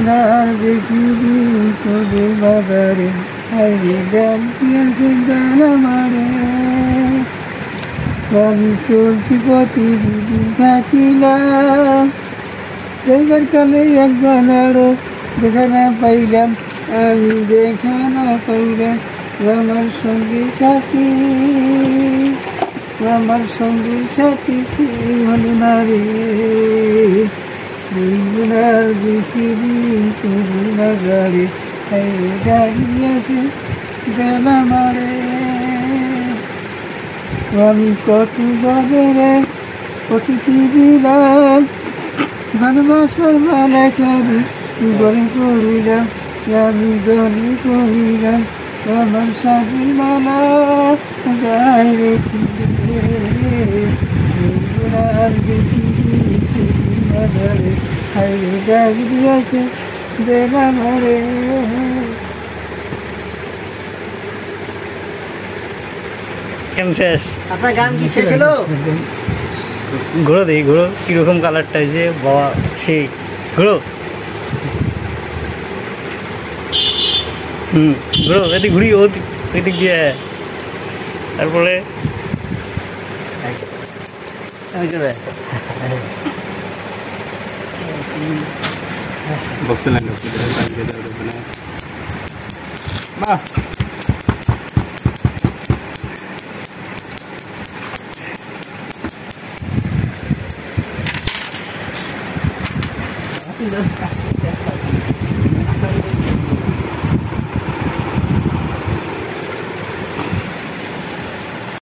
আর বেশি দিন তোদের বাজারে হাইরে ডাল পিয়াছে দানা মারে আমি চলতি পথে দুদিন থাকিলাম দেখবার কালে একজন আরো দেখা না পাইলাম আমি দেখা না পাইলাম আমার সঙ্গীর সাথী আমার সঙ্গীর সাথী কি হলো না রে আর বেশি দিন তোদের বাজারে হাইরে দাঁড়িয়েছে দানা মারে আমি কত গবেরে কত কি দিলাম ভালোবাসার মালা খাবি গলে করিলাম আমি গলে করিলাম আমার সাথীর মালা যাই রেছি আর বেশি বাজারে হাইরে দাঁড়িয়েছে দেনা মারে কেমন শেষ? আপনার গান কি শেষ হলো? ঘোড়ো দেখি, ঘোড়ো কিরকম কালারটা হয়েছে বাবা, সেই ঘোড়ো ঘোড়ো এদিক ঘুরি ওই দিক দিয়ে। তারপরে বাহ